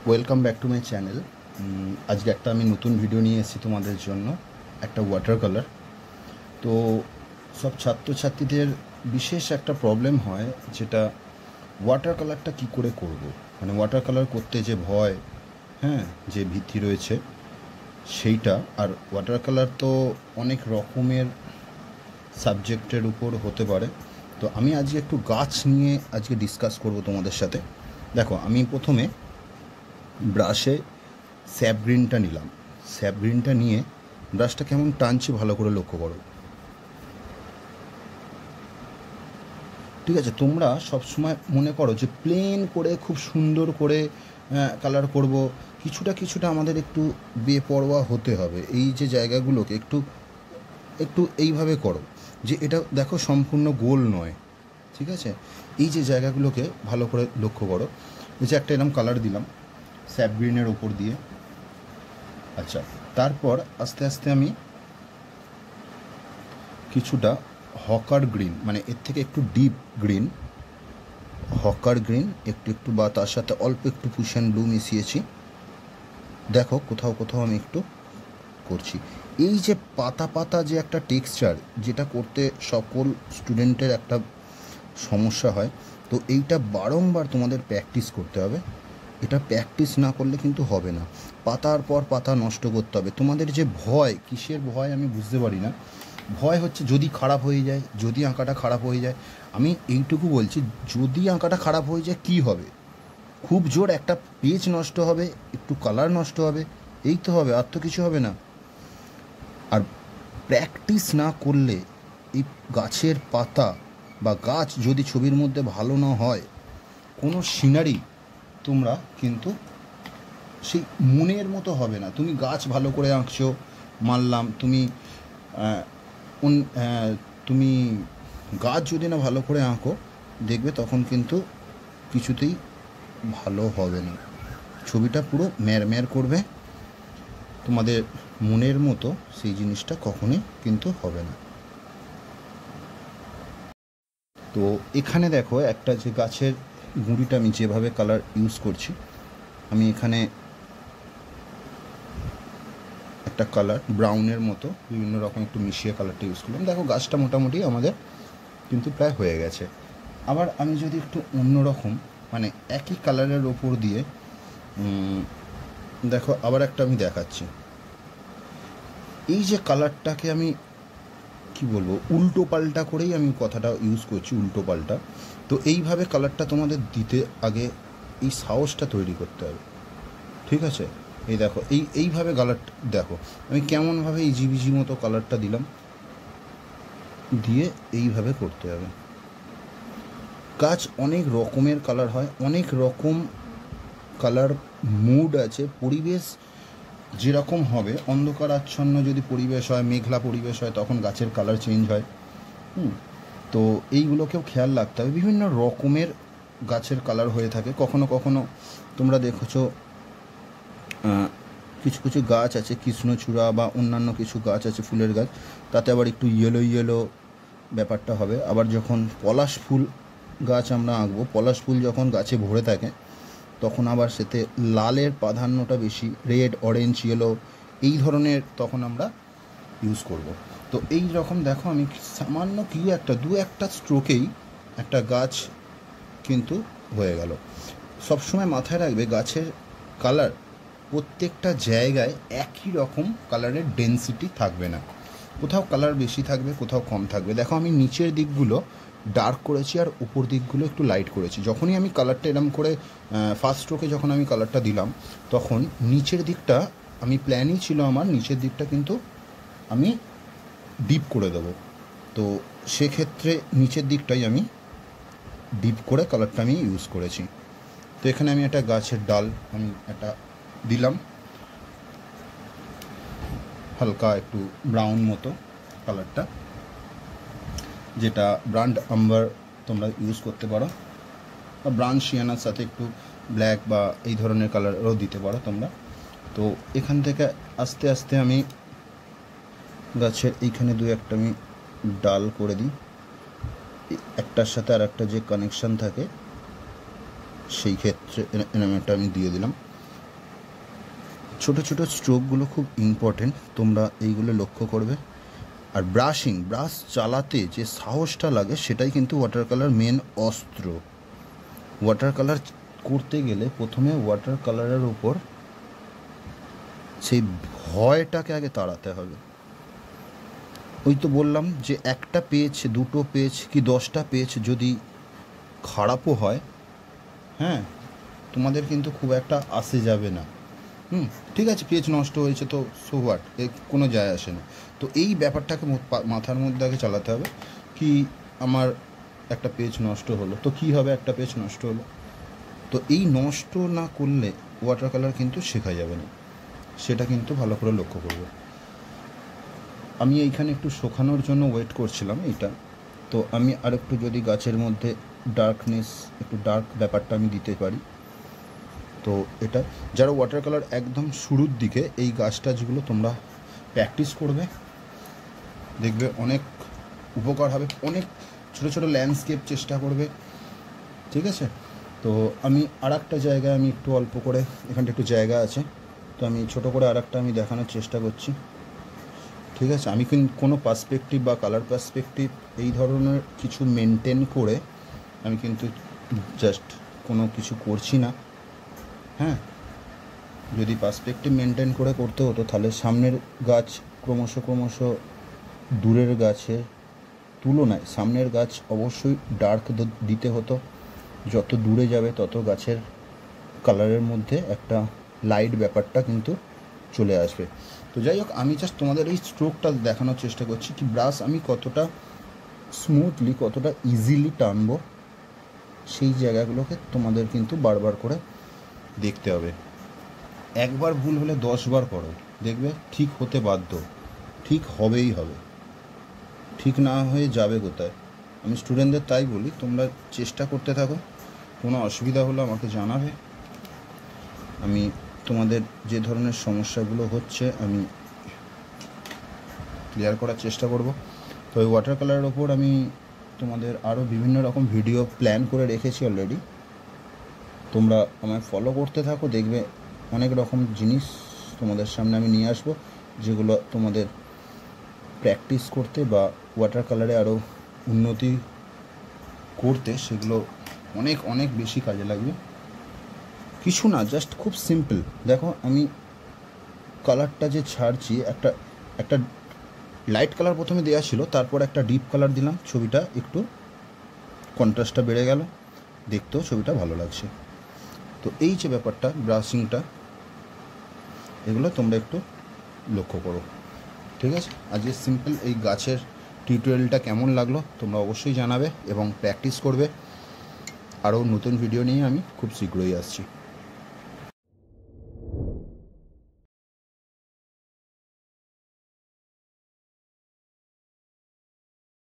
Welcome back to my channel. আজকে একটা আমি নতুন ভিডিও নিয়ে এসেছি তোমাদের জন্য, একটা ওয়াটার কালার। তো সব ছাত্রছাত্রীদের বিশেষ একটা প্রবলেম হয়, যেটা ওয়াটার কালারটা কি করে করব, মানে ওয়াটার কালার করতে যে ভয়, হ্যাঁ, যে ভীতি রয়েছে সেইটা। আর ওয়াটার কালার তো অনেক রকমের সাবজেক্টের উপর হতে পারে। তো আমি আজকে একটু গাছ নিয়ে আজকে ডিসকাস করব তোমাদের সাথে। দেখো, আমি প্রথমে ব্রাশে স্যাপ গ্রিনটা নিলাম। স্যাপ গ্রিনটা নিয়ে ব্রাশটা কেমন টানছি ভালো করে লক্ষ্য করো। ঠিক আছে, তোমরা সবসময় মনে করো যে প্লেন করে খুব সুন্দর করে কালার করব, কিছুটা কিছুটা আমাদের একটু বেপরোয়া হতে হবে। এই যে জায়গাগুলোকে একটু একটু এইভাবে করো, যে এটা দেখো সম্পূর্ণ গোল নয়। ঠিক আছে, এই যে জায়গাগুলোকে ভালো করে লক্ষ্য করো। এই যে একটা এরকম কালার দিলাম স্যাপ গ্রিনের ওপর দিয়ে। আচ্ছা, তারপর আস্তে আস্তে আমি কিছুটা হকার গ্রিন, মানে এর থেকে একটু ডিপ গ্রিন, হকার গ্রিন একটু একটু, বা তার সাথে অল্প একটু পুশ অ্যান্ড ব্লু মিশিয়েছি। দেখো কোথাও কোথাও আমি একটু করছি। এই যে পাতা পাতা যে একটা টেক্সচার, যেটা করতে সকল স্টুডেন্টের একটা সমস্যা হয়, তো এইটা বারংবার তোমাদের প্র্যাকটিস করতে হবে। এটা প্র্যাকটিস না করলে কিন্তু হবে না। পাতার পর পাতা নষ্ট করতে হবে। তোমাদের যে ভয়, কিসের ভয় আমি বুঝতে পারি না। ভয় হচ্ছে যদি খারাপ হয়ে যায়, যদি আঁকাটা খারাপ হয়ে যায়। আমি এইটুকু বলছি, যদি আঁকাটা খারাপ হয়ে যায় কী হবে? খুব জোর একটা পেজ নষ্ট হবে, একটু কালার নষ্ট হবে, এই তো হবে, আর তো কিছু হবে না। আর প্র্যাকটিস না করলে এই গাছের পাতা বা গাছ যদি ছবির মধ্যে ভালো না হয়, কোনো সিনারি তোমরা কিন্তু সেই মনের মতো হবে না। তুমি গাছ ভালো করে আঁকছো, মানলাম, তুমি গাছ যদি না ভালো করে আঁকো, দেখবে তখন কিন্তু কিছুতেই ভালো হবে না। ছবিটা পুরো ম্যারম্যার করবে, তোমাদের মনের মতো সেই জিনিসটা কখনোই কিন্তু হবে না। তো এখানে দেখো, একটা যে গাছের গুঁড়িটা আমি যেভাবে কালার ইউজ করছি, আমি এখানে একটা কালার ব্রাউনের মতো বিভিন্ন রকম একটু মিশিয়ে কালারটা ইউজ করলাম। দেখো গাছটা মোটামুটি আমাদের কিন্তু প্রায় হয়ে গেছে। আবার আমি যদি একটু অন্যরকম, মানে একই কালারের ওপর দিয়ে দেখো আবার একটা আমি দেখাচ্ছি। এই যে কালারটাকে আমি কি বলবো, উল্টো পাল্টা করেই আমি কথাটা ইউজ করছি, উল্টো পাল্টা। তো এইভাবে কালারটা তোমাদের দিতে আগে এই সাহসটা তৈরি করতে হবে। ঠিক আছে, এই দেখো এইভাবে কালারটা দেখো আমি কেমনভাবে এই জিবিজি মতো কালারটা দিলাম, দিয়ে এইভাবে করতে হবে। গাছ অনেক রকমের কালার হয়, অনেক রকম কালার মুড আছে। পরিবেশ যেরকম হবে, অন্ধকার আচ্ছন্ন যদি পরিবেশ হয়, মেঘলা পরিবেশ হয়, তখন গাছের কালার চেঞ্জ হয়। তো এইগুলোকেও খেয়াল রাখতে হবে। বিভিন্ন রকমের গাছের কালার হয়ে থাকে। কখনো কখনো তোমরা দেখেছো কিছু কিছু গাছ আছে কৃষ্ণচূড়া বা অন্যান্য কিছু গাছ আছে ফুলের গাছ, তাতে আবার একটু ইয়েলো ইয়েলো ব্যাপারটা হবে। আবার যখন পলাশ ফুল গাছ আমরা আঁকবো, পলাশ ফুল যখন গাছে ভরে থাকে, তখন আবার সেতে লালের প্রাধান্যটা বেশি, রেড, অরেঞ্জ, ইয়েলো এই ধরনের তখন আমরা ইউজ করব। তো এই রকম দেখো, আমি সামান্য কি দু একটা স্ট্রোকেই একটা গাছ কিন্তু হয়ে গেল। সবসময় মাথায় রাখবে, গাছের কালার প্রত্যেকটা জায়গায় একই রকম কালারের ডেন্সিটি থাকবে না। কোথাও কালার বেশি থাকবে, কোথাও কম থাকবে। দেখো আমি নিচের দিকগুলো ডার্ক করেছি আর উপর দিকগুলো একটু লাইট করেছি। যখনই আমি কালারটা এরম করে ফার্স্ট স্ট্রোকে যখন আমি কালারটা দিলাম, তখন নিচের দিকটা, আমি প্ল্যানই ছিল আমার নিচের দিকটা কিন্তু আমি ডিপ করে দেবো। তো সেক্ষেত্রে নিচের দিকটাই আমি ডিপ করে কালারটা আমি ইউজ করেছি। তো এখানে আমি একটা গাছের ডাল আমি একটা দিলাম, হালকা একটু ব্রাউন মতো কালারটা, যেটা ব্র্যান্ড আম্বার তোমরা ইউজ করতে পারো, বা ব্রাউন শিয়ানার সাথে একটু ব্ল্যাক বা এই ধরনের কালারও দিতে পারো তোমরা। তো এখান থেকে আস্তে আস্তে আমি গাছের এইখানে দু একটা আমি ডাল করে দিই, একটার সাথে আর একটা যে কানেকশান থাকে সেই ক্ষেত্রে এরকম একটা আমি দিয়ে দিলাম। ছোট ছোট স্ট্রোকগুলো খুব ইম্পর্টেন্ট, তোমরা এইগুলো লক্ষ্য করবে। আর ব্রাশ চালাতে যে সাহসটা লাগে সেটাই কিন্তু ওয়াটার কালার মেন অস্ত্র। ওয়াটার কালার করতে গেলে প্রথমে ওয়াটার কালারের উপর সেই ভয়টাকে আগে তাড়াতে হবে। ওই তো বললাম যে একটা পেজ, দুটো পেজ কি 10টা পেজ যদি খারাপও হয়, হ্যাঁ, তোমাদের কিন্তু খুব একটা আসে যাবে না। ঠিক আছে, পেজ নষ্ট হয়েছে তো সো হোয়াট, কোনো যায় আসে না। তো এই ব্যাপারটাকে মাথার মধ্যে আগে চালাতে হবে কি আমার একটা পেজ নষ্ট হলো তো কী হবে, একটা পেজ নষ্ট হলো তো এই নষ্ট না করলে ওয়াটার কালার কিন্তু শেখা যাবে না, সেটা কিন্তু ভালো করে লক্ষ্য করবে। আমি এইখানে একটু শুকানোর জন্য ওয়েট করছিলাম এইটা, তো আমি আর একটু যদি গাছের মধ্যে ডার্কনেস, একটু ডার্ক ব্যাপারটা আমি দিতে পারি। তো এটা যারা ওয়াটার কালার একদম শুরুর দিকে, এই গাছটা যেগুলো তোমরা প্র্যাকটিস করবে দেখবে অনেক উপকার হবে, অনেক ছোটো ছোটো ল্যান্ডস্কেপ চেষ্টা করবে, ঠিক আছে। তো আমি আর একটা জায়গায় আমি একটু অল্প করে, এখানটা একটু জায়গা আছে, তো আমি ছোটো করে আর একটা আমি দেখানোর চেষ্টা করছি, ঠিক আছে। আমি কিন্তু কোনো পার্সপেক্টিভ বা কালার পার্সপেক্টিভ এই ধরনের কিছু মেনটেন করে আমি কিন্তু জাস্ট কোনো কিছু করছি না, হ্যাঁ। যদি পার্সপেক্টিভ মেনটেন করে করতে হতো তাহলে সামনের গাছ ক্রমশ দূরের গাছের তুলনায় সামনের গাছ অবশ্যই ডার্ক দিতে হতো। যত দূরে যাবে তত গাছের কালারের মধ্যে একটা লাইট ব্যাপারটা কিন্তু চলে আসবে। তো যাই হোক, আমি জাস্ট তোমাদের এই স্ট্রোকটা দেখানোর চেষ্টা করছি কি ব্রাশ আমি কতটা স্মুথলি, কতটা ইজিলি টানবো, সেই জায়গাগুলোকে তোমাদের কিন্তু বারবার করে দেখতে হবে। একবার ভুল হলে 10 বার করো, দেখবে ঠিক হতে বাধ্য, ঠিক হবেই হবে, ঠিক না হয়ে যাবে কোথায়। আমি স্টুডেন্টদের তাই বলি, তোমরা চেষ্টা করতে থাকো, কোনো অসুবিধা হলে আমাকে জানাবে, আমি তোমাদের যে ধরনের সমস্যাগুলো হচ্ছে আমি ক্লিয়ার করার চেষ্টা করব। তো এই ওয়াটার কালারের ওপর আমি তোমাদের আরও বিভিন্ন রকম ভিডিও প্ল্যান করে রেখেছি অলরেডি, তোমরা আমায় ফলো করতে থাকো, দেখবে অনেক রকম জিনিস তোমাদের সামনে আমি নিয়ে আসবো, যেগুলো তোমাদের প্র্যাকটিস করতে বা ওয়াটার কালারে আরও উন্নতি করতে সেগুলো অনেক অনেক বেশি কাজে লাগবে। কিছু না, জাস্ট খুব সিম্পল। দেখো আমি কালারটা যে ছাড়ছি, একটা লাইট কালার প্রথমে দেওয়া ছিল, তারপর একটা ডিপ কালার দিলাম, ছবিটা একটু কন্ট্রাস্টটা বেড়ে গেল, দেখতেও ছবিটা ভালো লাগছে। তো এই যে ব্যাপারটা ব্রাশিংটা, এগুলো তোমরা একটু লক্ষ্য করো, ঠিক আছে। আজকে সিম্পল এই গাছের টিউটোরিয়ালটা কেমন লাগলো তোমরা অবশ্যই জানাবে এবং প্র্যাকটিস করবে। আরও নতুন ভিডিও নিয়ে আমি খুব শীঘ্রই আসছি।